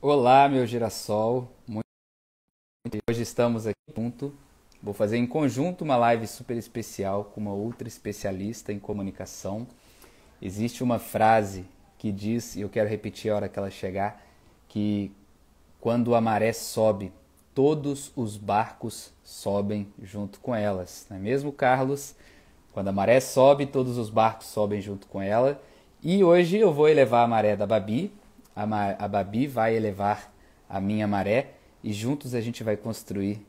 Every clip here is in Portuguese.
Olá, meu girassol. Hoje estamos aqui junto. Vou fazer em conjunto uma live super especial com uma outra especialista em comunicação. Existe uma frase que diz, e eu quero repetir a hora que ela chegar, que quando a maré sobe, todos os barcos sobem junto com elas. Não é mesmo, Carlos? Quando a maré sobe, todos os barcos sobem junto com ela. E hoje eu vou elevar a maré da Babi, a Babi vai elevar a minha maré e juntos a gente vai construir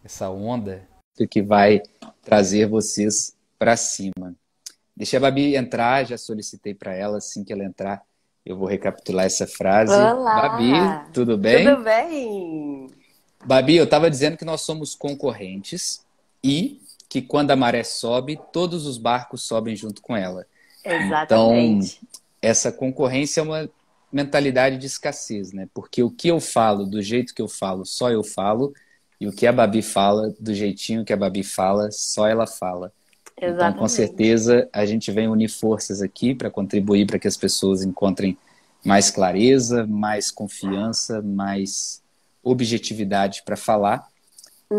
essa onda que vai trazer vocês para cima. Deixa a Babi entrar, já solicitei para ela, assim que ela entrar, eu vou recapitular essa frase. Babi, Olá, tudo tudo bem? bem? Babi, eu estava dizendo que nós somos concorrentes e que quando a maré sobe, todos os barcos sobem junto com ela. Então, Exatamente. essa concorrência é uma mentalidade de escassez, né? Porque o que eu falo, do jeito que eu falo, só eu falo, e o que a Babi fala, do jeitinho que a Babi fala, só ela fala. Então, com Exatamente. certeza, a gente vem unir forças aqui para contribuir para que as pessoas encontrem mais clareza, mais confiança, mais objetividade para falar.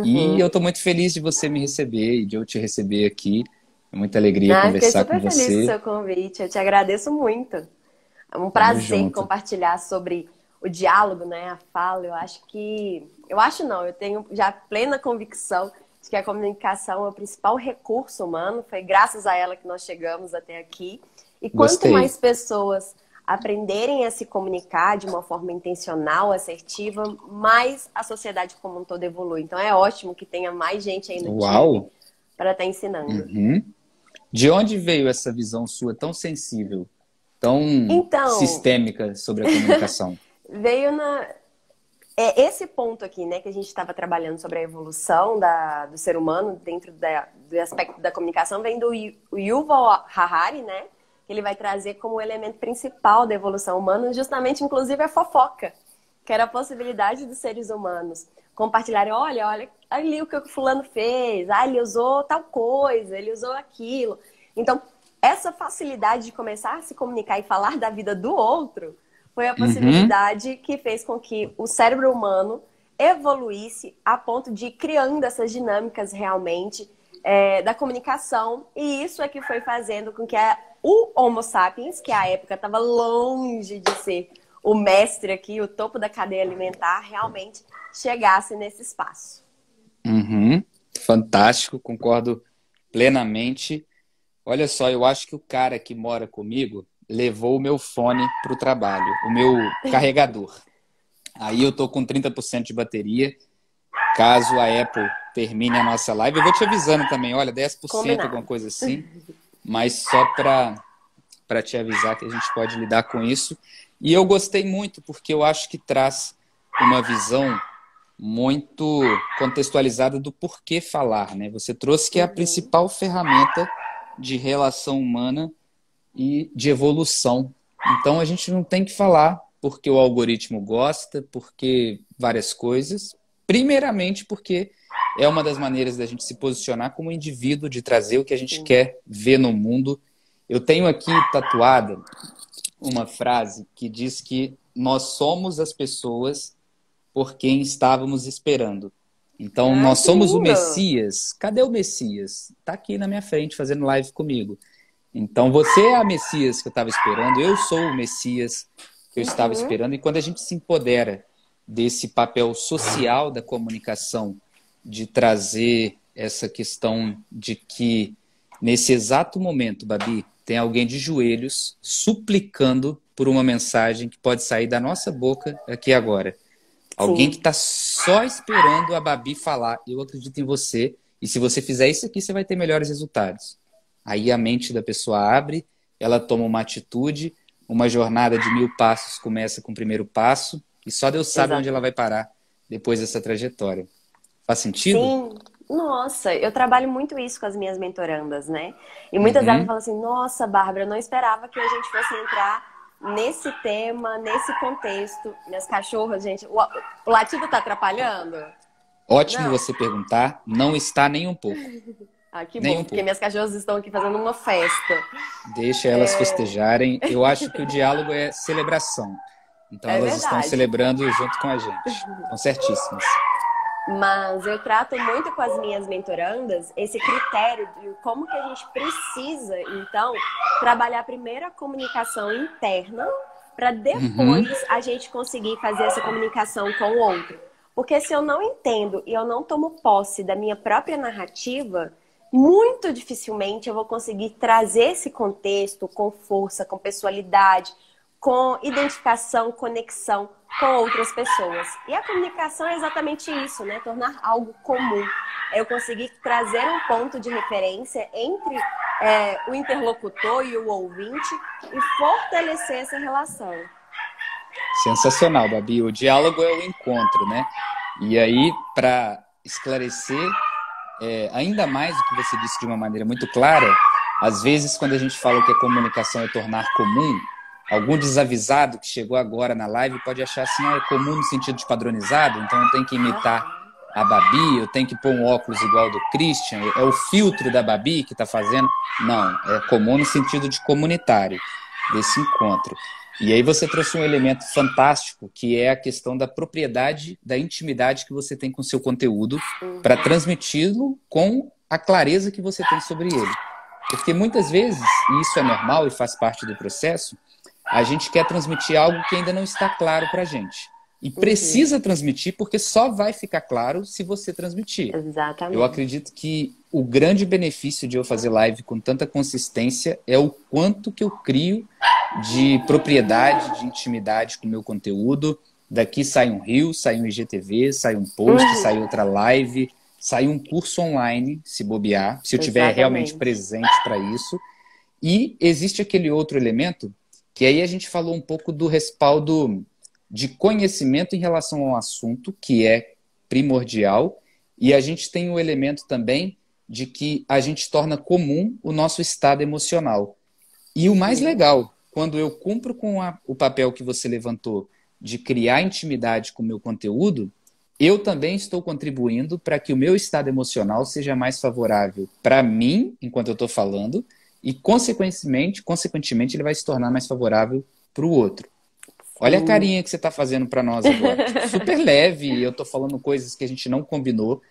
E eu Uhum. estou muito feliz de você me receber e de eu te receber aqui. É muita alegria Ah, fiquei conversar com super feliz com o você. seu convite. Eu te agradeço muito. É um Tamo prazer junto. compartilhar sobre o diálogo, né? A fala. Eu acho não, eu tenho já plena convicção de que a comunicação é o principal recurso humano. Foi graças a ela que nós chegamos até aqui. E quanto Gostei. mais pessoas aprenderem a se comunicar de uma forma intencional, assertiva, mais a sociedade como um todo evolui. Então é ótimo que tenha mais gente aí no time Uau! para estar ensinando. Uhum. De onde veio essa visão sua tão sensível, tão Então, sistêmica sobre a comunicação? veio na. Esse ponto aqui, né, que a gente estava trabalhando sobre a evolução do ser humano dentro do aspecto da comunicação, vem do Yuval Harari, né? Que ele vai trazer como elemento principal da evolução humana, justamente, inclusive, a fofoca, que era a possibilidade dos seres humanos compartilharem, olha ali o que o fulano fez, ele usou tal coisa, ele usou aquilo. Então, essa facilidade de começar a se comunicar e falar da vida do outro foi a Uhum. possibilidade que fez com que o cérebro humano evoluísse a ponto de ir criando essas dinâmicas realmente da comunicação. E isso é que foi fazendo com que o Homo sapiens, que à época estava longe de ser o mestre aqui, o topo da cadeia alimentar, realmente chegasse nesse espaço. Uhum. Fantástico, concordo plenamente. Olha só, eu acho que o cara que mora comigo levou o meu fone para o trabalho, o meu carregador. Aí eu tô com 30% de bateria. Caso a Apple termine a nossa live, eu vou te avisando também, olha, 10%, alguma Combinado. coisa assim, mas só para te avisar que a gente pode lidar com isso. E eu gostei muito, porque eu acho que traz uma visão muito contextualizada do porquê falar, né? Você trouxe que é a Uhum. principal ferramenta de relação humana e de evolução. Então a gente não tem que falar porque o algoritmo gosta, porque várias coisas. Primeiramente porque é uma das maneiras da gente se posicionar como indivíduo, de trazer o que a gente Sim. quer ver no mundo. Eu tenho aqui tatuada uma frase que diz que nós somos as pessoas por quem estávamos esperando. Então, Ai, nós que somos o lindo! Messias. Cadê o Messias? Está aqui na minha frente, fazendo live comigo. Então, você é a Messias que eu estava esperando, eu sou o Messias que eu estava Uhum. esperando. E quando a gente se empodera desse papel social da comunicação, de trazer essa questão de que, nesse exato momento, Babi, tem alguém de joelhos suplicando por uma mensagem que pode sair da nossa boca aqui agora. Alguém que Sim. está só esperando a Babi falar, eu acredito em você, e se você fizer isso aqui, você vai ter melhores resultados. Aí a mente da pessoa abre, ela toma uma atitude, uma jornada de 1000 passos começa com o primeiro passo, e só Deus sabe onde ela vai Exatamente. parar depois dessa trajetória. Faz sentido? Sim, nossa, eu trabalho muito isso com as minhas mentorandas, né? E muitas delas Uhum. falam assim: nossa, Bárbara, eu não esperava que a gente fosse entrar nesse tema, nesse contexto. Minhas cachorras, gente, o latido tá atrapalhando? Ótimo Não. você perguntar, não está nem um pouco. Ah, que Nem bom, um porque pouco. minhas cachorras estão aqui fazendo uma festa. Deixa elas festejarem. Eu acho que o diálogo é celebração. Então É elas estão verdade. celebrando junto com a gente. Estão certíssimas. Mas eu trato muito com as minhas mentorandas esse critério de como que a gente precisa, então, trabalhar primeiro a comunicação interna para Uhum. depois a gente conseguir fazer essa comunicação com o outro. Porque se eu não entendo e eu não tomo posse da minha própria narrativa, muito dificilmente eu vou conseguir trazer esse contexto com força, com pessoalidade, com identificação, conexão com outras pessoas. E a comunicação é exatamente isso, né? Tornar algo comum. É eu conseguir trazer um ponto de referência entre o interlocutor e o ouvinte e fortalecer essa relação. Sensacional, Babi. O diálogo é o encontro, né? E aí, para esclarecer ainda mais o que você disse de uma maneira muito clara, às vezes, quando a gente fala que a comunicação é tornar comum, algum desavisado que chegou agora na live pode achar assim, é comum no sentido de padronizado, então eu tenho que imitar a Babi, eu tenho que pôr um óculos igual ao do Christian, é o filtro da Babi que está fazendo. Não, é comum no sentido de comunitário, desse encontro. E aí você trouxe um elemento fantástico, que é a questão da propriedade, da intimidade que você tem com o seu conteúdo, para transmiti-lo com a clareza que você tem sobre ele. Porque muitas vezes, e isso é normal e faz parte do processo, a gente quer transmitir algo que ainda não está claro para a gente. E precisa transmitir, porque só vai ficar claro se você transmitir. Eu Exatamente. acredito que o grande benefício de eu fazer live com tanta consistência é o quanto que eu crio de propriedade, de intimidade com o meu conteúdo. Daqui sai um Reel, sai um IGTV, sai um post, sai outra live, sai um curso online, se bobear, se eu tiver realmente Exatamente. presente para isso. E existe aquele outro elemento, que aí a gente falou um pouco do respaldo de conhecimento em relação ao assunto, que é primordial, e a gente tem o elemento também de que a gente torna comum o nosso estado emocional. E o mais legal, quando eu cumpro com o papel que você levantou de criar intimidade com o meu conteúdo, eu também estou contribuindo para que o meu estado emocional seja mais favorável para mim, enquanto eu estou falando, e, consequentemente, ele vai se tornar mais favorável para o outro. Olha a Sim. carinha que você está fazendo para nós agora. Tipo, super leve, eu estou falando coisas que a gente não combinou.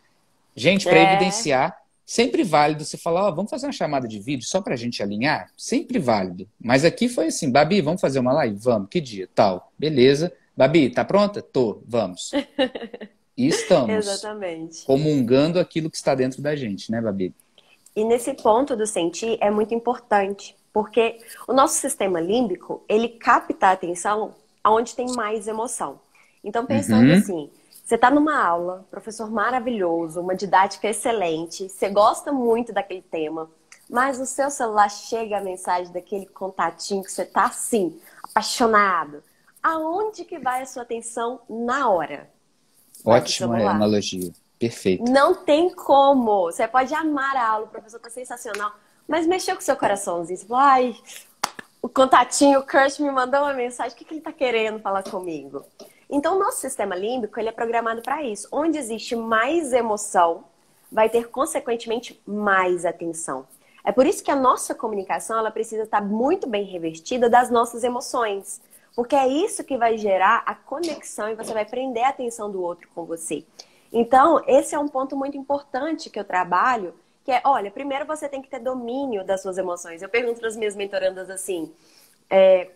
Gente, para É, evidenciar, sempre válido você falar, ó, vamos fazer uma chamada de vídeo só para a gente alinhar? Sempre válido. Mas aqui foi assim, Babi, vamos fazer uma live? Vamos, que dia? Tal. Beleza. Babi, tá pronta? Tô, vamos. E estamos exatamente. comungando aquilo que está dentro da gente, né, Babi? E nesse ponto do sentir é muito importante, porque o nosso sistema límbico, ele capta a atenção aonde tem mais emoção. Então, pensando Uhum. assim, você está numa aula, professor maravilhoso, uma didática excelente, você gosta muito daquele tema, mas no seu celular chega a mensagem daquele contatinho que você está assim, apaixonado. Aonde que vai a sua atenção na hora? Vai pro Ótima celular. analogia. Perfeito. Não tem como. Você pode amar a aula, o professor tá sensacional, mas mexeu com o seu coraçãozinho. Você falou, ai, o contatinho, o crush me mandou uma mensagem, o que ele tá querendo falar comigo? Então, o nosso sistema límbico, ele é programado para isso. Onde existe mais emoção, vai ter, consequentemente, mais atenção. É por isso que a nossa comunicação, ela precisa estar muito bem revestida das nossas emoções. Porque é isso que vai gerar a conexão e você vai prender a atenção do outro com você. Então, esse é um ponto muito importante que eu trabalho, que é, olha, primeiro você tem que ter domínio das suas emoções. Eu pergunto para as minhas mentorandas assim,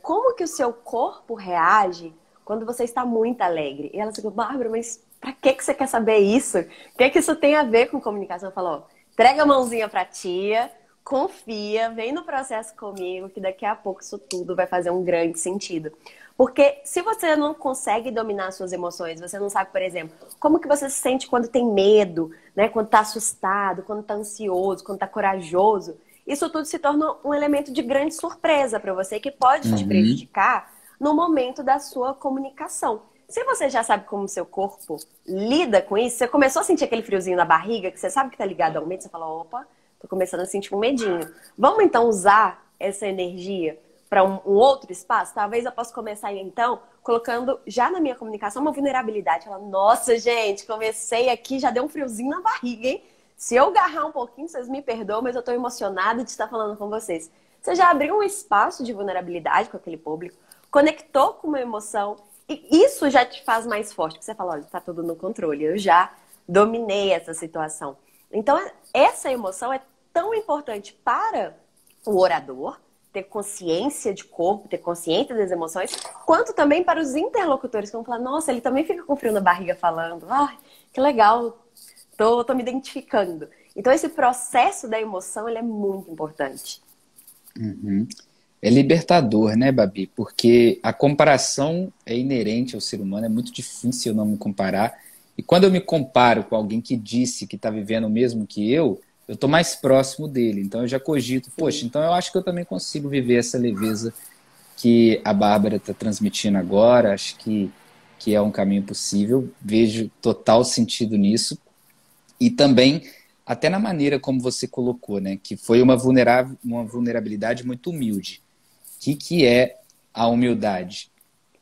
como que o seu corpo reage quando você está muito alegre? E elas ficam, Bárbara, mas pra que você quer saber isso? O que isso tem a ver com comunicação? Eu falo, ó, entrega a mãozinha pra tia, confia, vem no processo comigo, que daqui a pouco isso tudo vai fazer um grande sentido. Porque se você não consegue dominar suas emoções, você não sabe, por exemplo, como que você se sente quando tem medo, né? Quando tá assustado, quando tá ansioso, quando tá corajoso, isso tudo se torna um elemento de grande surpresa para você que pode te Uhum. prejudicar no momento da sua comunicação. Se você já sabe como o seu corpo lida com isso, você começou a sentir aquele friozinho na barriga, que você sabe que tá ligado ao medo, você fala, opa, tô começando a sentir um medinho. Vamos então usar essa energia para um outro espaço? Talvez eu possa começar então colocando já na minha comunicação uma vulnerabilidade. Ela, nossa, gente, comecei aqui, já deu um friozinho na barriga, hein? Se eu agarrar um pouquinho, vocês me perdoam, mas eu tô emocionada de estar falando com vocês. Você já abriu um espaço de vulnerabilidade com aquele público, conectou com uma emoção E isso já te faz mais forte, porque você fala, olha, tá tudo no controle, eu já dominei essa situação. Então, essa emoção é tão importante para o orador, ter consciência de corpo, ter consciência das emoções, quanto também para os interlocutores que vão falar, nossa, ele também fica com frio na barriga falando, ai, que legal, tô me identificando. Então, esse processo da emoção, ele é muito importante. Uhum. É libertador, né, Babi? Porque a comparação é inerente ao ser humano, é muito difícil eu não me comparar. E quando eu me comparo com alguém que disse que está vivendo o mesmo que eu estou mais próximo dele. Então eu já cogito, poxa, Sim. então eu acho que eu também consigo viver essa leveza que a Bárbara está transmitindo agora. Acho que é um caminho possível. Vejo total sentido nisso. E também, até na maneira como você colocou, né? Que foi uma vulnerabilidade muito humilde. Que é a humildade?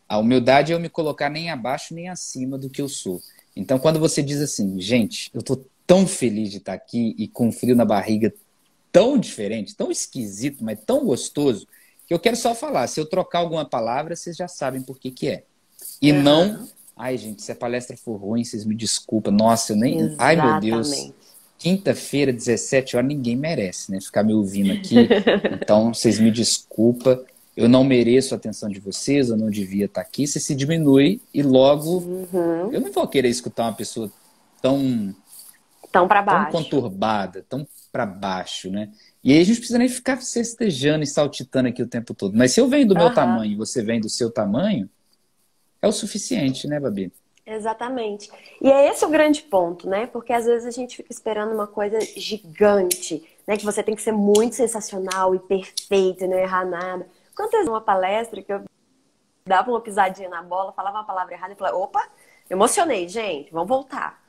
A humildade é eu me colocar nem abaixo nem acima do que eu sou. Então, quando você diz assim, gente, eu estou tão feliz de estar aqui e com frio na barriga tão diferente, tão esquisito, mas tão gostoso, que eu quero só falar. Se eu trocar alguma palavra, vocês já sabem por que que é. E não, Aham. ai, gente, se a palestra for ruim, vocês me desculpem. Nossa, eu nem. Ai, meu Deus. Exatamente. Quinta-feira, 17 horas, ninguém merece, né? Ficar me ouvindo aqui. Então, vocês me desculpem. Eu não mereço a atenção de vocês, eu não devia estar aqui. Você se diminui e logo Uhum. eu não vou querer escutar uma pessoa tão, Então, para tão baixo. conturbada, tão para baixo, né? E aí a gente não precisa nem ficar festejando e saltitando aqui o tempo todo. Mas se eu venho do meu Aham. tamanho e você vem do seu tamanho, é o suficiente, né, Babi? Exatamente. E é esse o grande ponto, né? Porque às vezes a gente fica esperando uma coisa gigante, né? Que você tem que ser muito sensacional e perfeito e não errar nada. Quantas vezes uma palestra que eu dava uma pisadinha na bola, falava uma palavra errada e falava, opa, emocionei, gente, vamos voltar.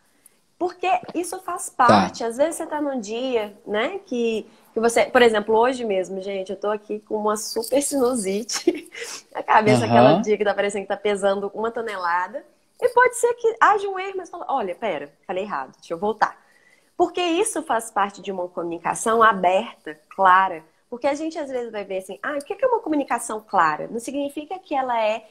Porque isso faz Tá. parte. Às vezes você tá num dia, né, que você... Por exemplo, hoje mesmo, gente, eu tô aqui com uma super sinusite. A cabeça, aquela Aham. dia que tá parecendo que tá pesando 1 tonelada. E pode ser que haja um erro, mas fala, olha, pera, falei errado, deixa eu voltar. Porque isso faz parte de uma comunicação aberta, clara. Porque a gente às vezes vai ver assim, ah, o que é uma comunicação clara? Não significa que ela é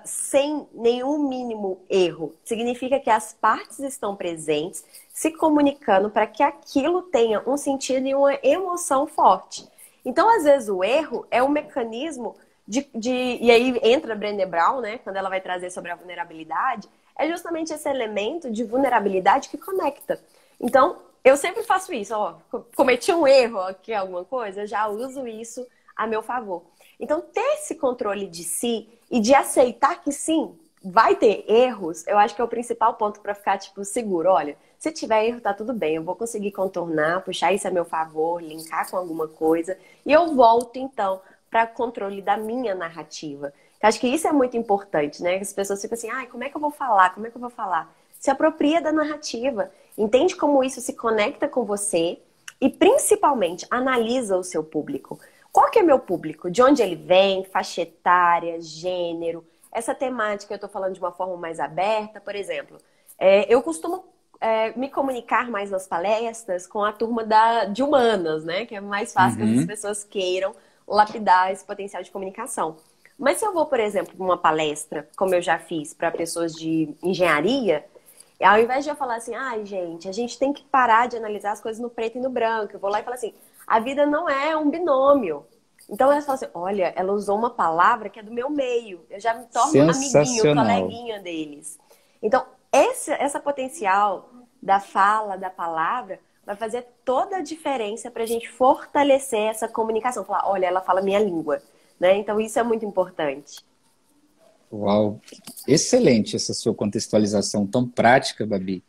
sem nenhum mínimo erro. Significa que as partes estão presentes, se comunicando para que aquilo tenha um sentido e uma emoção forte. Então, às vezes, o erro é um mecanismo e aí entra a Brené Brown, né, quando ela vai trazer sobre a vulnerabilidade, é justamente esse elemento de vulnerabilidade que conecta. Então, eu sempre faço isso, ó, cometi um erro aqui, alguma coisa, eu já uso isso a meu favor. Então, ter esse controle de si e de aceitar que sim, vai ter erros, eu acho que é o principal ponto para ficar, tipo, seguro. Olha, se tiver erro, tá tudo bem, eu vou conseguir contornar, puxar isso a meu favor, linkar com alguma coisa, e eu volto, então, para o controle da minha narrativa. Eu acho que isso é muito importante, né? As pessoas ficam assim, ai, como é que eu vou falar? Como é que eu vou falar? Se apropria da narrativa, entende como isso se conecta com você e, principalmente, analisa o seu público. Qual que é meu público? De onde ele vem? Faixa etária, gênero? Essa temática eu estou falando de uma forma mais aberta, por exemplo. Eu costumo me comunicar mais nas palestras com a turma de humanas, né? Que é mais fácil que as Uhum. pessoas queiram lapidar esse potencial de comunicação. Mas se eu vou, por exemplo, para uma palestra, como eu já fiz para pessoas de engenharia, ao invés de eu falar assim, ai, gente, a gente tem que parar de analisar as coisas no preto e no branco, eu vou lá e falo assim, a vida não é um binômio. Então elas falam assim, olha, ela usou uma palavra que é do meu meio, eu já me torno amiguinho, Sensacional. coleguinha deles. Então, essa potencial da fala, da palavra, vai fazer toda a diferença para a gente fortalecer essa comunicação. Falar, olha, ela fala minha língua, né? Então isso é muito importante. Uau, excelente essa sua contextualização tão prática, Babi.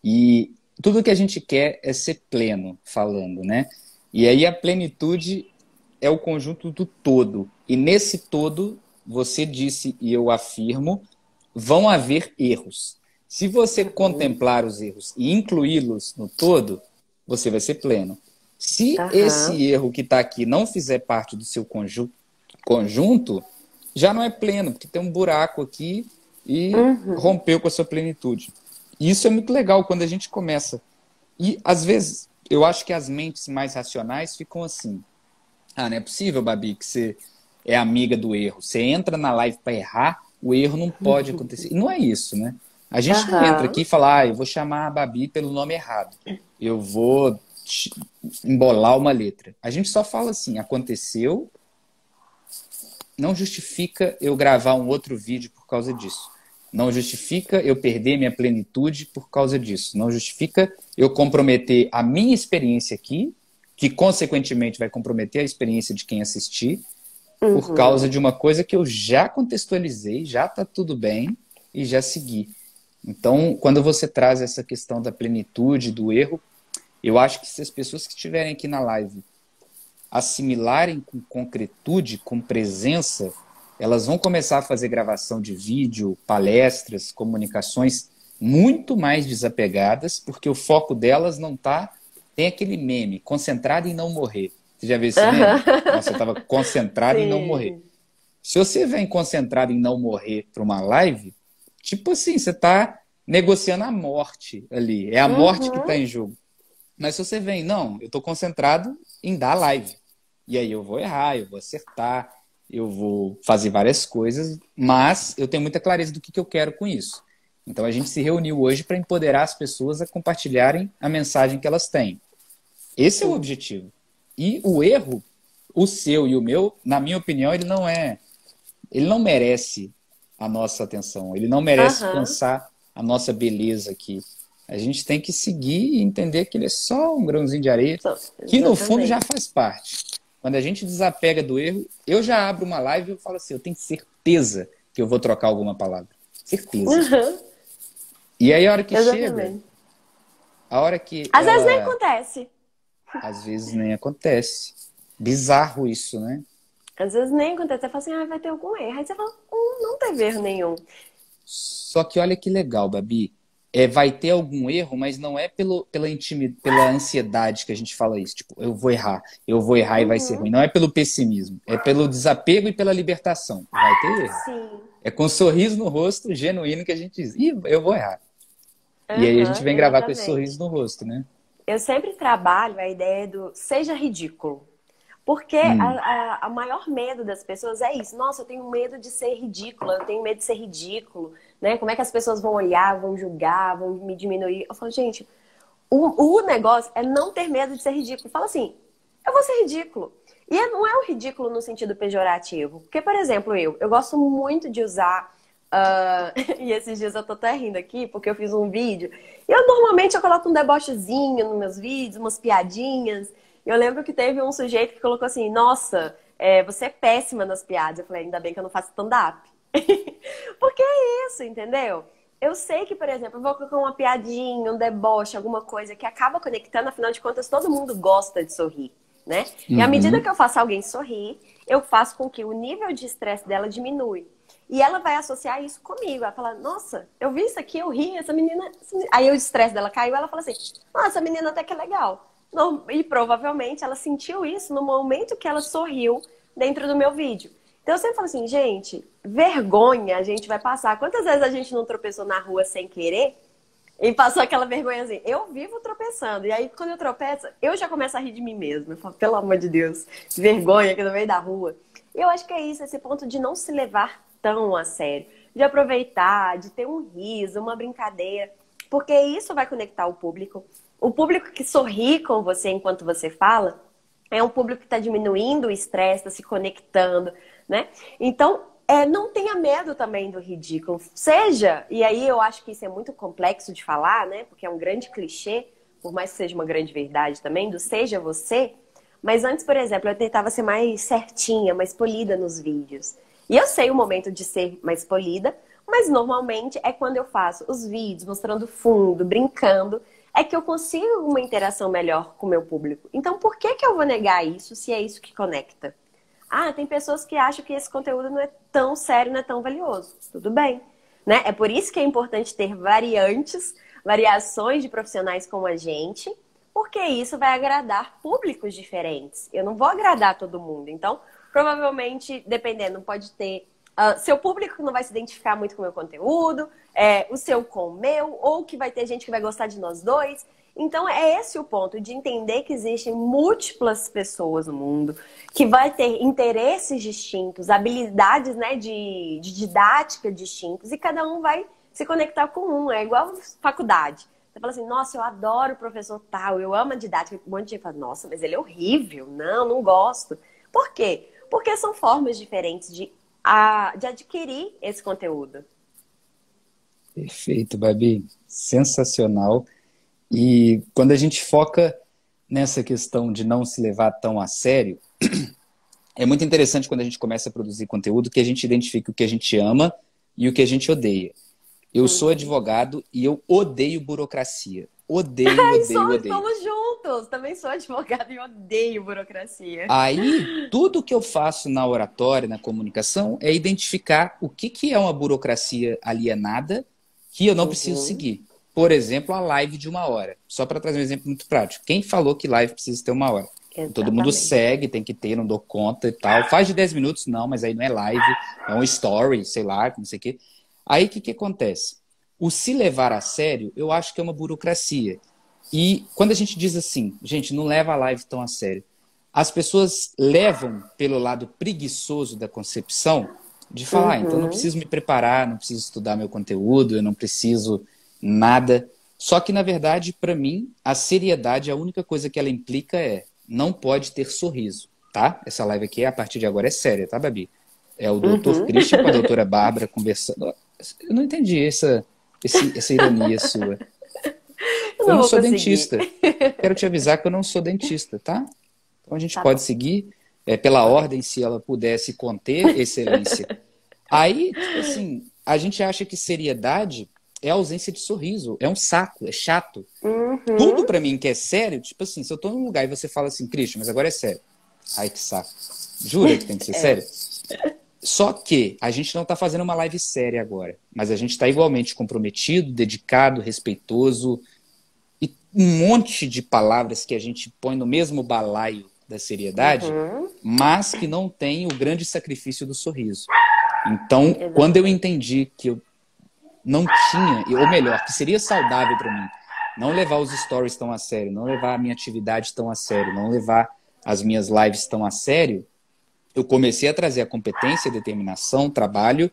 E tudo que a gente quer é ser pleno, falando, né? E aí a plenitude é o conjunto do todo. E nesse todo, você disse e eu afirmo, vão haver erros. Se você Uhum. contemplar os erros e incluí-los no todo, você vai ser pleno. Se Aham. esse erro que está aqui não fizer parte do seu conjunto, já não é pleno, porque tem um buraco aqui e Uhum. rompeu com a sua plenitude. E isso é muito legal quando a gente começa. E às vezes eu acho que as mentes mais racionais ficam assim: ah, não é possível, Babi, que você é amiga do erro. Você entra na live para errar o erro não pode acontecer. E não é isso, né? A gente não entra Aham. aqui e fala, eu vou chamar a Babi pelo nome errado. Eu vou embolar uma letra. A gente só fala assim, aconteceu, não justifica eu gravar um outro vídeo por causa disso. Não justifica eu perder minha plenitude por causa disso. Não justifica eu comprometer a minha experiência aqui, que consequentemente vai comprometer a experiência de quem assistir, por causa Uhum. de uma coisa que eu já contextualizei, já está tudo bem e já segui. Então, quando você traz essa questão da plenitude, do erro, eu acho que se as pessoas que estiverem aqui na live assimilarem com concretude, com presença, elas vão começar a fazer gravação de vídeo, palestras, comunicações muito mais desapegadas, porque o foco delas não está... Tem aquele meme, concentrado em não morrer. Você já viu esse meme? Aham. Nossa, eu estava concentrado em não morrer. Sim. Se você vem concentrado em não morrer para uma live, tipo assim, você está negociando a morte ali. É a morte que Uhum. está em jogo. Mas se você vem, não, eu estou concentrado em dar live. E aí eu vou errar, eu vou acertar, eu vou fazer várias coisas, mas eu tenho muita clareza do que eu quero com isso. Então a gente se reuniu hoje para empoderar as pessoas a compartilharem a mensagem que elas têm. Esse é o Sim. objetivo. E o erro, o seu e o meu, na minha opinião, ele não merece a nossa atenção, ele não merece Aham. pensar a nossa beleza aqui. A gente tem que seguir e entender que ele é só um grãozinho de areia, que no fundo já Exatamente. faz parte. Quando a gente desapega do erro, eu já abro uma live e eu falo assim, eu tenho certeza que eu vou trocar alguma palavra. Certeza. Aham. E aí a hora que chega, Exatamente. a hora que Às vezes nem ela, acontece. às vezes nem acontece. Bizarro isso, né? Às vezes nem acontece. Você fala assim, vai ter algum erro. Aí você fala, não teve erro nenhum. Só que olha que legal, Babi. Vai ter algum erro, mas não é pela ansiedade que a gente fala isso. Tipo, eu vou errar e vai ser ruim. Uhum. Não é pelo pessimismo, é pelo desapego e pela libertação. Vai ter erro. Sim. É com um sorriso no rosto genuíno que a gente diz, eu vou errar. E aí a gente Aham, vem gravar com esse sorriso exatamente. no rosto, né? Eu sempre trabalho a ideia do seja ridículo. Porque Hum, a maior medo das pessoas é isso. Nossa, eu tenho medo de ser ridícula, eu tenho medo de ser ridículo, né? Como é que as pessoas vão olhar, vão julgar, vão me diminuir? Eu falo, gente, o negócio é não ter medo de ser ridículo. Fala assim, eu vou ser ridículo. E não é o ridículo no sentido pejorativo. Porque, por exemplo, eu gosto muito de usar. E esses dias eu tô até rindo aqui, porque eu fiz um vídeo. E eu normalmente eu coloco um debochezinho nos meus vídeos, umas piadinhas. Eu lembro que teve um sujeito que colocou assim: Nossa, você é péssima nas piadas. Eu falei: Ainda bem que eu não faço stand-up. Porque é isso, entendeu? Eu sei que, por exemplo, eu vou colocar uma piadinha, um deboche, alguma coisa que acaba conectando, afinal de contas, todo mundo gosta de sorrir, né? E à medida que uhum. eu faço alguém sorrir, eu faço com que o nível de estresse dela diminui. E ela vai associar isso comigo. Ela fala, nossa, eu vi isso aqui, eu ri, essa menina. Aí o estresse dela caiu, ela fala assim, nossa, essa menina até que é legal. E provavelmente ela sentiu isso no momento que ela sorriu dentro do meu vídeo. Então eu sempre falo assim, gente, vergonha a gente vai passar. Quantas vezes a gente não tropeçou na rua sem querer e passou aquela vergonha assim? Eu vivo tropeçando. E aí quando eu tropeço, eu já começo a rir de mim mesma. Eu falo, pelo amor de Deus, vergonha aqui no meio da rua. E eu acho que é isso, esse ponto de não se levar tão a sério. De aproveitar, de ter um riso, uma brincadeira. Porque isso vai conectar o público. O público que sorri com você enquanto você fala é um público que está diminuindo o estresse, está se conectando, né? Então, não tenha medo também do ridículo. Seja, e aí eu acho que isso é muito complexo de falar, né? Porque é um grande clichê, por mais que seja uma grande verdade também, do seja você. Mas antes, por exemplo, eu tentava ser mais certinha, mais polida nos vídeos. E eu sei o momento de ser mais polida, mas normalmente é quando eu faço os vídeos mostrando fundo, brincando, é que eu consigo uma interação melhor com o meu público. Então, por que que eu vou negar isso se é isso que conecta? Tem pessoas que acham que esse conteúdo não é tão sério, não é tão valioso. Tudo bem, né? É por isso que é importante ter variações de profissionais como a gente, porque isso vai agradar públicos diferentes. Eu não vou agradar todo mundo. Então, provavelmente, dependendo, pode ter seu público que não vai se identificar muito com o meu conteúdo, o seu com o meu, ou que vai ter gente que vai gostar de nós dois. Então, é esse o ponto, de entender que existem múltiplas pessoas no mundo, que vai ter interesses distintos, habilidades, né, de didática distintos, e cada um vai se conectar com um. É igual faculdade. Você fala assim, nossa, eu adoro o professor tal, eu amo a didática. Um monte de gente fala, nossa, mas ele é horrível. Não, não gosto. Por quê? Porque são formas diferentes de adquirir esse conteúdo. Perfeito, Babi. Sensacional. E quando a gente foca nessa questão de não se levar tão a sério, é muito interessante quando a gente começa a produzir conteúdo que a gente identifique o que a gente ama e o que a gente odeia. Eu sou advogado e eu odeio burocracia. Odeio, odeio, odeio. Estamos juntos. Também sou advogada e odeio burocracia. Aí, tudo que eu faço na oratória, na comunicação, é identificar o que é uma burocracia alienada que eu não preciso seguir. Por exemplo, a live de 1 hora. Só para trazer um exemplo muito prático. Quem falou que live precisa ter 1 hora? Exatamente. Todo mundo segue, tem que ter, não dou conta e tal. Faz de 10 minutos, não, mas aí não é live, é um story, sei lá, não sei o quê. Aí o que acontece? O se levar a sério, eu acho que é uma burocracia. E quando a gente diz assim, gente, não leva a live tão a sério, as pessoas levam pelo lado preguiçoso da concepção de falar, então não preciso me preparar, não preciso estudar meu conteúdo, eu não preciso nada. Só que, na verdade, para mim, a seriedade, a única coisa que ela implica é não pode ter sorriso, tá? Essa live aqui, a partir de agora, é séria, tá, Babi? É o Dr. Christian com a doutora Bárbara conversando. Eu não entendi essa ironia sua. Eu não sou dentista. Quero te avisar que eu não sou dentista, tá? Então a gente pode seguir pela ordem, se ela pudesse conter, excelência. Aí, tipo assim, a gente acha que seriedade é ausência de sorriso. É um saco, é chato. Tudo pra mim que é sério, tipo assim, se eu tô num lugar e você fala assim, Christian, mas agora é sério. Ai, que saco. Jura que tem que ser sério? Só que a gente não está fazendo uma live séria agora, mas a gente está igualmente comprometido, dedicado, respeitoso e um monte de palavras que a gente põe no mesmo balaio da seriedade, mas que não tem o grande sacrifício do sorriso. Então, quando eu entendi que eu não tinha, ou melhor, que seria saudável para mim não levar os stories tão a sério, não levar a minha atividade tão a sério, não levar as minhas lives tão a sério, eu comecei a trazer a competência, a determinação, o trabalho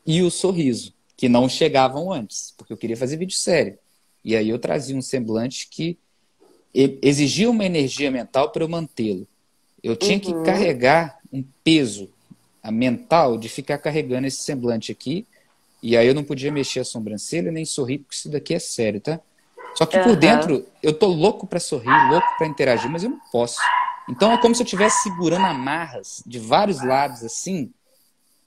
e o sorriso, que não chegavam antes, porque eu queria fazer vídeo sério. E aí eu trazia um semblante que exigia uma energia mental para eu mantê-lo. Eu tinha que carregar um peso mental de ficar carregando esse semblante aqui, e aí eu não podia mexer a sobrancelha nem sorrir, porque isso daqui é sério, tá? Só que por dentro eu tô louco para sorrir, louco para interagir, mas eu não posso. Então é como se eu estivesse segurando amarras de vários lados, assim.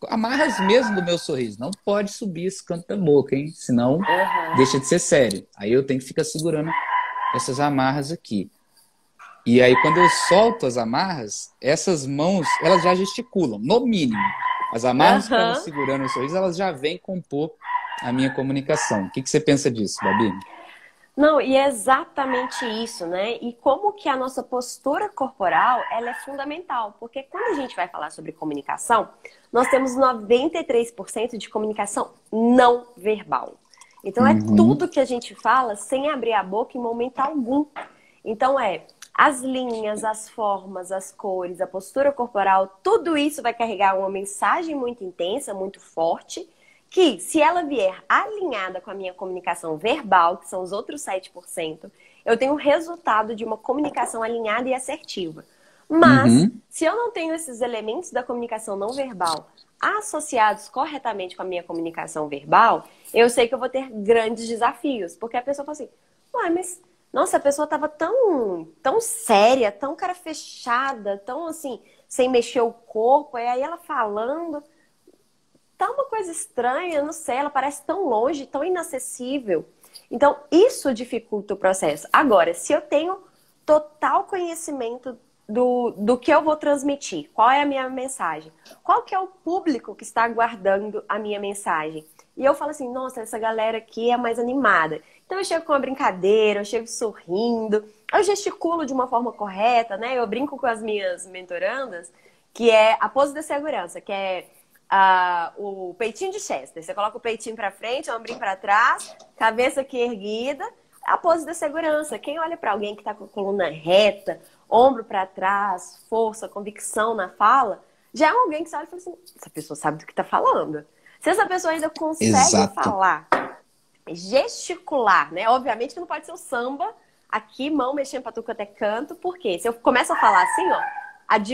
Amarras mesmo do meu sorriso. Não pode subir esse canto da boca, hein? Senão deixa de ser sério. Aí eu tenho que ficar segurando essas amarras aqui. E aí quando eu solto as amarras, essas mãos, elas já gesticulam, no mínimo. As amarras que estavam segurando o sorriso, elas já vêm compor a minha comunicação. O que você pensa disso, Babi? Não, e é exatamente isso, né? E como que a nossa postura corporal, ela é fundamental, porque quando a gente vai falar sobre comunicação, nós temos 93% de comunicação não verbal. Então é tudo que a gente fala sem abrir a boca em momento algum. Então as linhas, as formas, as cores, a postura corporal, tudo isso vai carregar uma mensagem muito intensa, muito forte, que, se ela vier alinhada com a minha comunicação verbal, que são os outros 7%, eu tenho o resultado de uma comunicação alinhada e assertiva. Mas, se eu não tenho esses elementos da comunicação não verbal associados corretamente com a minha comunicação verbal, eu sei que eu vou ter grandes desafios. Porque a pessoa fala assim, uai, mas, nossa, a pessoa tava tão séria, tão cara fechada, tão assim, sem mexer o corpo, e aí ela falando... Tá uma coisa estranha, não sei, ela parece tão longe, tão inacessível. Então, isso dificulta o processo. Agora, se eu tenho total conhecimento do que eu vou transmitir, qual é a minha mensagem, qual que é o público que está aguardando a minha mensagem, e eu falo assim, nossa, essa galera aqui é mais animada. Então, eu chego com uma brincadeira, eu chego sorrindo, eu gesticulo de uma forma correta, né? Eu brinco com as minhas mentorandas, que é a pose da segurança, que é... o peitinho de Chester. Você coloca o peitinho pra frente, o ombrinho pra trás, cabeça aqui erguida. a pose da segurança. Quem olha para alguém que está com a coluna reta, ombro para trás, força, convicção na fala, já é alguém que você olha e fala assim, essa pessoa sabe do que está falando. Se essa pessoa ainda consegue Exato. falar, gesticular, né? Obviamente que não pode ser o samba, aqui, mão mexendo para tudo quanto é canto, porque se eu começo a falar assim, ó,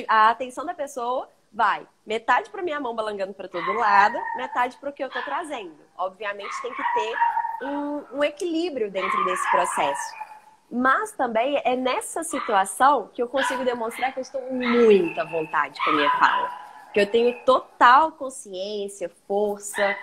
a atenção da pessoa vai metade para minha mão balangando para todo lado, metade para o que eu tô trazendo. Obviamente tem que ter um equilíbrio dentro desse processo. Mas também é nessa situação que eu consigo demonstrar que eu estou com muita vontade com a minha fala. Que eu tenho total consciência, força,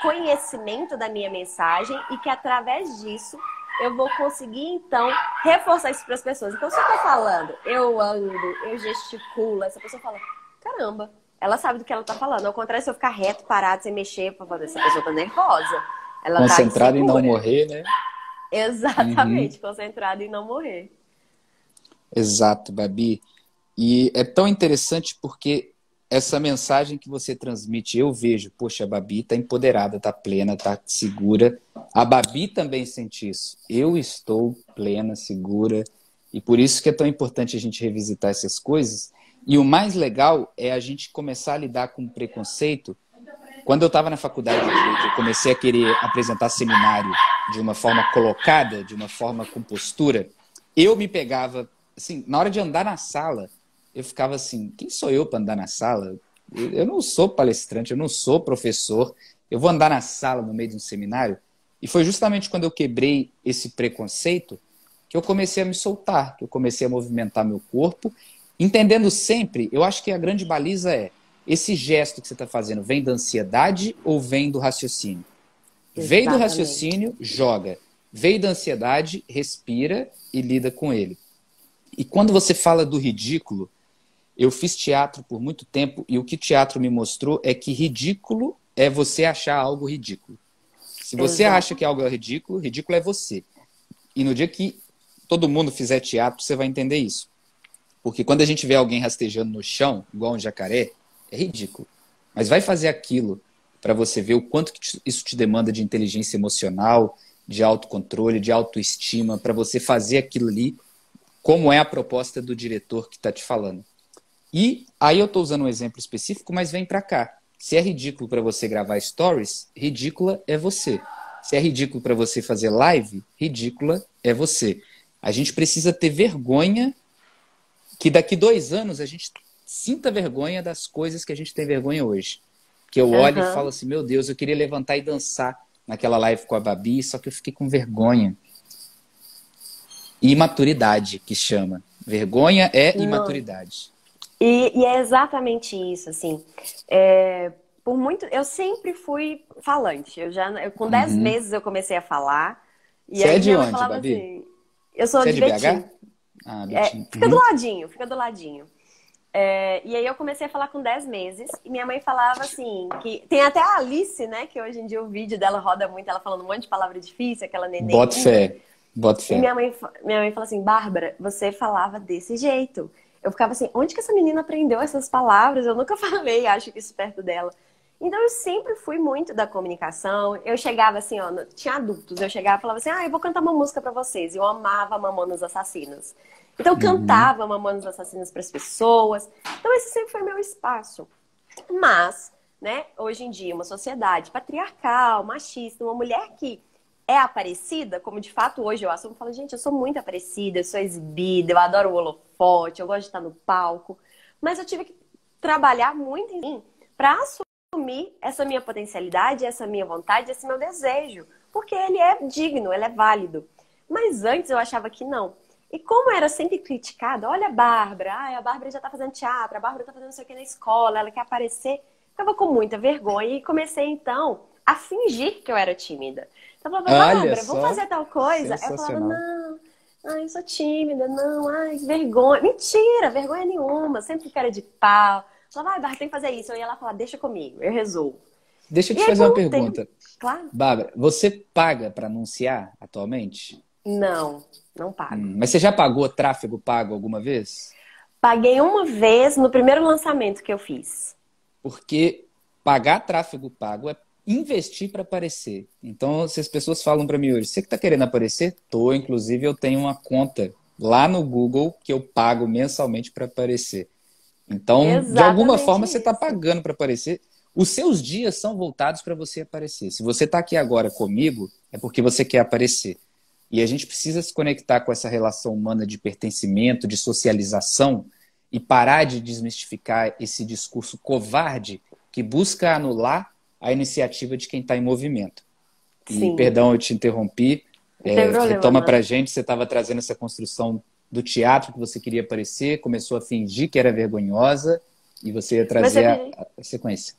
conhecimento da minha mensagem e que através disso eu vou conseguir, então, reforçar isso para as pessoas. Então, se eu estou falando, eu ando, eu gesticulo, essa pessoa fala, caramba, ela sabe do que ela está falando. Ao contrário, se eu ficar reto, parado, sem mexer, essa pessoa está nervosa. Ela concentrada em não morrer, né? Exatamente, concentrada em não morrer. Exato, Babi. E é tão interessante porque essa mensagem que você transmite, eu vejo, poxa, a Babi está empoderada, está plena, está segura. A Babi também sente isso. Eu estou plena, segura. E por isso que é tão importante a gente revisitar essas coisas. E o mais legal é a gente começar a lidar com o preconceito. Quando eu estava na faculdade de Direito, eu comecei a querer apresentar seminário de uma forma colocada, de uma forma com postura. Eu me pegava, assim, na hora de andar na sala, eu ficava assim, quem sou eu para andar na sala? Eu não sou palestrante, eu não sou professor, eu vou andar na sala no meio de um seminário? E foi justamente quando eu quebrei esse preconceito que eu comecei a me soltar, que eu comecei a movimentar meu corpo, entendendo sempre, eu acho que a grande baliza é, esse gesto que você está fazendo vem da ansiedade ou vem do raciocínio? Exatamente. Veio do raciocínio, joga. Veio da ansiedade, respira e lida com ele. E quando você fala do ridículo, eu fiz teatro por muito tempo e o que teatro me mostrou é que ridículo é você achar algo ridículo. Se você acha que algo é ridículo, ridículo é você. E no dia que todo mundo fizer teatro, você vai entender isso. Porque quando a gente vê alguém rastejando no chão, igual um jacaré, é ridículo. Mas vai fazer aquilo para você ver o quanto que isso te demanda de inteligência emocional, de autocontrole, de autoestima, para você fazer aquilo ali, como é a proposta do diretor que está te falando. E aí eu estou usando um exemplo específico, mas vem para cá. Se é ridículo para você gravar stories, ridícula é você. Se é ridículo para você fazer live, ridícula é você. A gente precisa ter vergonha que daqui 2 anos a gente sinta vergonha das coisas que a gente tem vergonha hoje. Que eu olho e falo assim, meu Deus, eu queria levantar e dançar naquela live com a Babi, só que eu fiquei com vergonha. Imaturidade, que chama. Vergonha é imaturidade. E é exatamente isso, assim. Por muito, eu sempre fui falante. Com 10 meses eu comecei a falar. E Você aí é de minha mãe onde, falava Babi? assim, eu sou Você de é de Betim. BH? Ah, Betim. Fica do ladinho, fica do ladinho. E aí eu comecei a falar com 10 meses e minha mãe falava assim, que tem até a Alice, né, que hoje em dia o vídeo dela roda muito, ela falando um monte de palavra difícil, aquela neném. Bota fé, bota E fé. minha mãe falou assim, Bárbara, você falava desse jeito. Eu ficava assim, onde que essa menina aprendeu essas palavras? Eu nunca falei, acho que isso perto dela. Então eu sempre fui muito da comunicação. Eu chegava assim, ó, tinha adultos, eu chegava e falava assim, eu vou cantar uma música pra vocês. Eu amava Mamonas Assassinas. Então eu cantava Mamonas Assassinas para as pessoas. Então esse sempre foi meu espaço. Mas, né, hoje em dia, uma sociedade patriarcal, machista, uma mulher que é aparecida, como de fato hoje eu assumo, eu falo, gente, eu sou muito aparecida, eu sou exibida, eu adoro o holofote, eu gosto de estar no palco. Mas eu tive que trabalhar muito em mim para assumir essa minha potencialidade, essa minha vontade, esse meu desejo. Porque ele é digno, ele é válido. Mas antes eu achava que não. E como era sempre criticada, olha a Bárbara, a Bárbara já tá fazendo teatro, a Bárbara tá fazendo não sei o que na escola, ela quer aparecer. Ficava com muita vergonha e comecei então a fingir que eu era tímida. Então eu falava, Bárbara, vamos fazer tal coisa? Aí eu falava, não, eu sou tímida, não, vergonha. Mentira, vergonha nenhuma, sempre cara de pau. Eu falava, Bárbara, tem que fazer isso. Eu ia lá falar, deixa comigo, eu resolvo. Deixa eu te fazer uma pergunta. Claro. Bárbara, você paga para anunciar atualmente? Não pago. Mas você já pagou tráfego pago alguma vez? Paguei uma vez no primeiro lançamento que eu fiz. Porque pagar tráfego pago investir para aparecer. Então, se as pessoas falam para mim hoje, você que está querendo aparecer? Tô, inclusive eu tenho uma conta lá no Google que eu pago mensalmente para aparecer. Então, de alguma Exatamente forma, você está isso. pagando para aparecer. Os seus dias são voltados para você aparecer. Se você está aqui agora comigo, é porque você quer aparecer. E a gente precisa se conectar com essa relação humana de pertencimento, de socialização, e parar de desmistificar esse discurso covarde que busca anular a iniciativa de quem está em movimento. E, Sim, perdão, eu te interrompi. não tem problema, Retoma para a não. gente, você estava trazendo essa construção do teatro que você queria aparecer, começou a fingir que era vergonhosa e você ia Mas trazer você a sequência.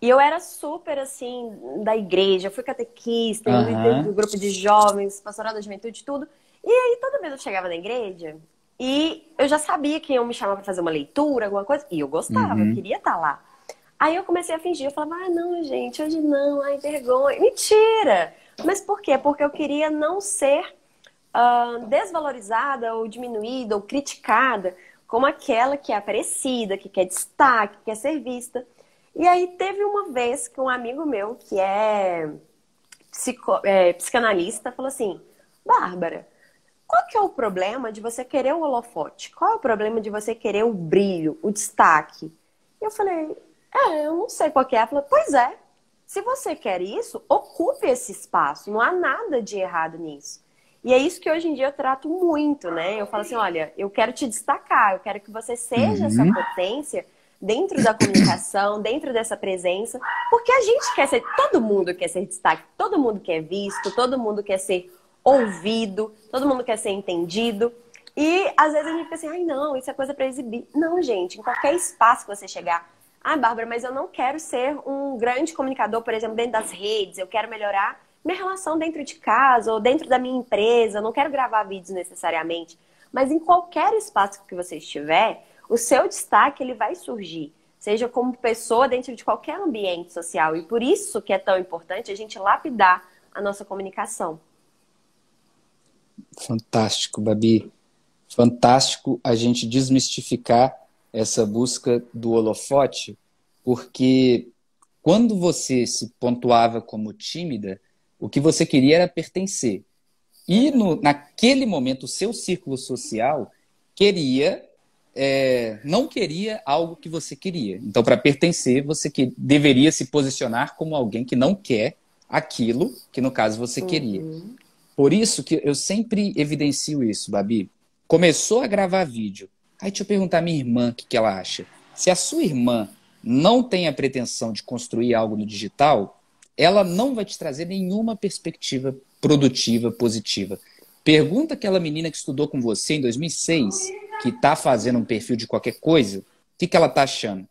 E eu era super, assim, da igreja. Eu fui catequista, líder Aham, do grupo de jovens, pastoral da juventude, tudo. E aí, toda vez eu chegava na igreja e eu já sabia que iam me chamar pra fazer uma leitura, alguma coisa. E eu gostava, eu uhum, queria estar lá. Aí eu comecei a fingir. Eu falava, ah, não, gente, hoje não. Ai, vergonha. Mentira! Mas por quê? Porque eu queria não ser desvalorizada ou diminuída ou criticada como aquela que é aparecida, que quer destaque, que quer ser vista. E aí teve uma vez que um amigo meu, que é, psicanalista, falou assim, Bárbara, qual que é o problema de você querer o holofote? Qual é o problema de você querer o brilho, o destaque? E eu falei, eu não sei qual que é. Ela falou, pois é, se você quer isso, ocupe esse espaço, não há nada de errado nisso. E é isso que hoje em dia eu trato muito, né? Eu falo assim, olha, eu quero te destacar, eu quero que você seja essa uhum. potência dentro da comunicação, dentro dessa presença, porque a gente quer ser, todo mundo quer ser destaque, todo mundo quer visto, todo mundo quer ser ouvido, todo mundo quer ser entendido. E às vezes a gente pensa assim, ai não, isso é coisa para exibir. Não, gente, em qualquer espaço que você chegar, ah, Bárbara, mas eu não quero ser um grande comunicador, por exemplo, dentro das redes, eu quero melhorar minha relação dentro de casa ou dentro da minha empresa, eu não quero gravar vídeos necessariamente, mas em qualquer espaço que você estiver, o seu destaque ele vai surgir, seja como pessoa dentro de qualquer ambiente social. E por isso que é tão importante a gente lapidar a nossa comunicação. Fantástico, Babi. Fantástico a gente desmistificar essa busca do holofote, porque quando você se pontuava como tímida, o que você queria era pertencer. E naquele momento, o seu círculo social queria, não queria algo que você queria. Então, para pertencer, você deveria se posicionar como alguém que não quer aquilo que, no caso, você queria. Uhum. Por isso que eu sempre evidencio isso, Babi. Começou a gravar vídeo. Aí deixa eu perguntar à minha irmã o que ela acha. Se a sua irmã não tem a pretensão de construir algo no digital, ela não vai te trazer nenhuma perspectiva produtiva, positiva. Pergunta aquela menina que estudou com você em 2006, que está fazendo um perfil de qualquer coisa, o que ela está achando?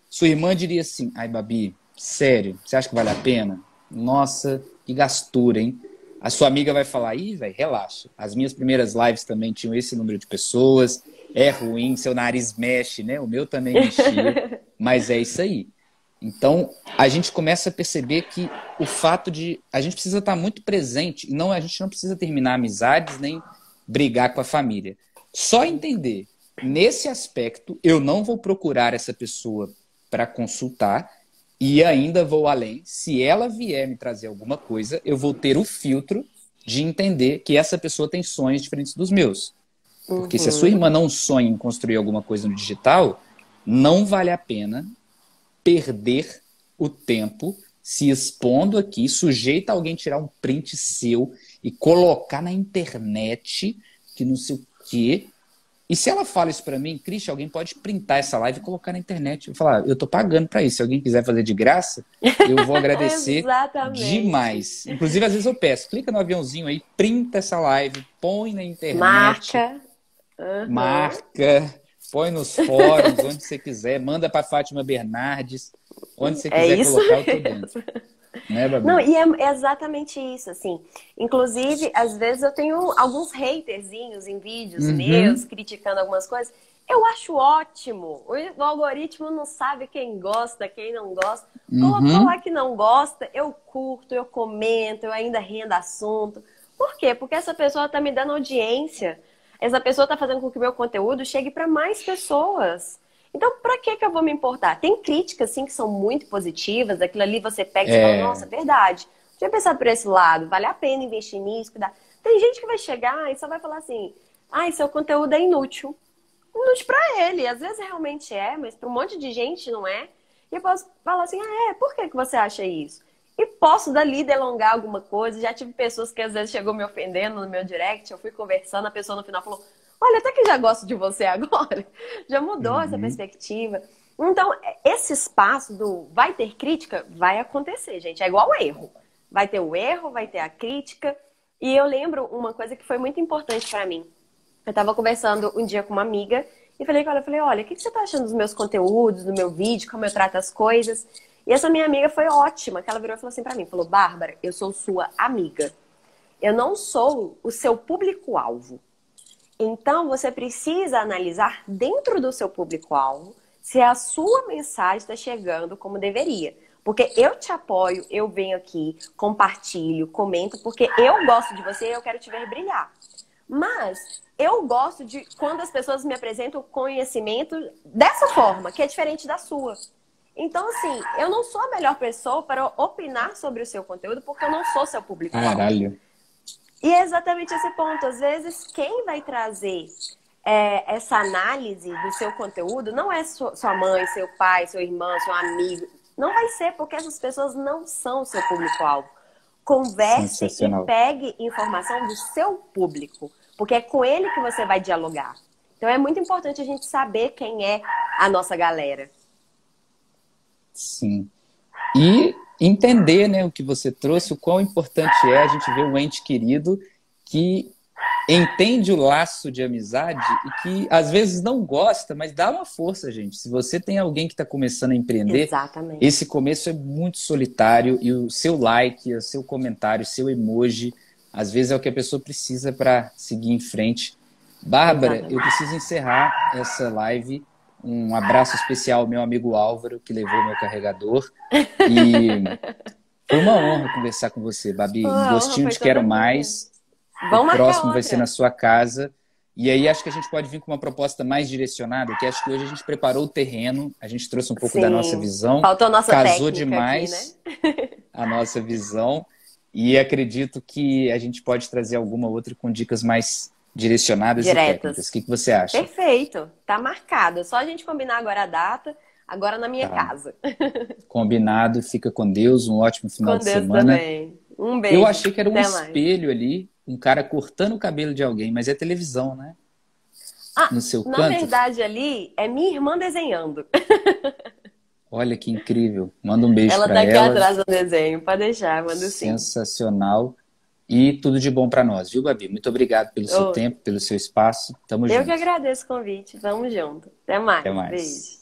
Sua irmã diria assim, ai, Babi, sério, você acha que vale a pena? Nossa, que gastura, hein? A sua amiga vai falar, ih, velho, relaxa. As minhas primeiras lives também tinham esse número de pessoas, é ruim, seu nariz mexe, né? O meu também mexia, mas é isso aí. Então, a gente começa a perceber que o fato de... A gente precisa estar muito presente, e a gente não precisa terminar amizades, nem brigar com a família. Só entender, nesse aspecto, eu não vou procurar essa pessoa para consultar, e ainda vou além, se ela vier me trazer alguma coisa, eu vou ter o filtro de entender que essa pessoa tem sonhos diferentes dos meus. Porque se a sua Uhum. irmã não sonha em construir alguma coisa no digital, não vale a pena perder o tempo se expondo aqui, sujeita a alguém tirar um print seu e colocar na internet que não sei o quê. E se ela fala isso pra mim, Christian, alguém pode printar essa live e colocar na internet. Eu falar, eu tô pagando pra isso. Se alguém quiser fazer de graça, eu vou agradecer Exatamente. demais. Inclusive, às vezes eu peço, clica no aviãozinho aí, printa essa live, põe na internet, Marca. Uhum. marca, põe nos fóruns, onde você quiser, manda pra Fátima Bernardes, onde você É quiser isso colocar, eu tô dentro. mesmo. Né, Não, Babi? e é exatamente isso, assim. Inclusive, às vezes eu tenho alguns haterzinhos em vídeos meus, Uhum, criticando algumas coisas. Eu acho ótimo. O algoritmo não sabe quem gosta, quem não gosta. Colocou lá uhum. que não gosta, eu curto, eu comento, eu ainda rendo assunto. Por quê? Porque essa pessoa tá me dando audiência. Essa pessoa tá fazendo com que o meu conteúdo chegue para mais pessoas. Então, pra que que eu vou me importar? Tem críticas, sim, que são muito positivas. Aquilo ali você pega e fala, nossa, é verdade. Tinha pensado por esse lado. Vale a pena investir nisso, cuidar. Tem gente que vai chegar e só vai falar assim, seu conteúdo é inútil. Inútil pra ele. Às vezes realmente é, mas pra um monte de gente não é. E eu posso falar assim, por que que você acha isso? E posso dali delongar alguma coisa. Já tive pessoas que às vezes chegou me ofendendo no meu direct, eu fui conversando, a pessoa no final falou, olha, até que já gosto de você agora. Já mudou essa perspectiva. Então, esse espaço do vai ter crítica, vai acontecer, gente. É igual o erro. Vai ter o erro, vai ter a crítica. E eu lembro uma coisa que foi muito importante pra mim. Eu estava conversando um dia com uma amiga e falei com ela, olha, o que você tá achando dos meus conteúdos, do meu vídeo, como eu trato as coisas? E essa minha amiga foi ótima, que ela virou e falou assim pra mim, falou, Bárbara, eu sou sua amiga. Eu não sou o seu público-alvo. Então, você precisa analisar dentro do seu público-alvo se a sua mensagem está chegando como deveria. Porque eu te apoio, eu venho aqui, compartilho, comento, porque eu gosto de você e eu quero te ver brilhar. Mas eu gosto de quando as pessoas me apresentam conhecimento dessa forma, que é diferente da sua. Então, assim, eu não sou a melhor pessoa para opinar sobre o seu conteúdo, porque eu não sou seu público-alvo. Caralho. E é exatamente esse ponto. Às vezes, quem vai trazer essa análise do seu conteúdo não é sua mãe, seu pai, seu irmão, seu amigo. Não vai ser, porque essas pessoas não são o seu público-alvo. Converse e pegue informação do seu público, porque é com ele que você vai dialogar. Então, é muito importante a gente saber quem é a nossa galera. Sim. E entender, né, o que você trouxe, o quão importante é a gente ver um ente querido que entende o laço de amizade e que às vezes não gosta, mas dá uma força, gente. Se você tem alguém que está começando a empreender, exatamente, esse começo é muito solitário e o seu like, o seu comentário, o seu emoji, às vezes é o que a pessoa precisa para seguir em frente. Bárbara, exatamente, eu preciso encerrar essa live. Um abraço especial ao meu amigo Álvaro, que levou meu carregador. E foi uma honra conversar com você, Babi. Um gostinho de quero mais. O próximo vai ser na sua casa. E aí acho que a gente pode vir com uma proposta mais direcionada, que acho que hoje a gente preparou o terreno, a gente trouxe um pouco da nossa visão. Faltou a nossa casou demais aqui, né? A nossa visão. E acredito que a gente pode trazer alguma outra com dicas mais direcionadas e técnicas. O que você acha? Perfeito. Tá marcado. Só a gente combinar agora a data, agora na minha casa. Combinado. Fica com Deus. Um ótimo final de semana. Também. Um beijo. Eu achei que era um espelho ali, um cara cortando o cabelo de alguém, mas é televisão, né? No seu canto. Na verdade, ali é minha irmã desenhando. Olha que incrível. Manda um beijo pra ela. Ela tá aqui atrás do desenho. Pode deixar, manda sim. Sensacional. E tudo de bom para nós, viu, Babi? Muito obrigado pelo seu tempo, pelo seu espaço. Tamo junto. Eu que agradeço o convite. Vamos junto. Até mais. Até mais. Beijo.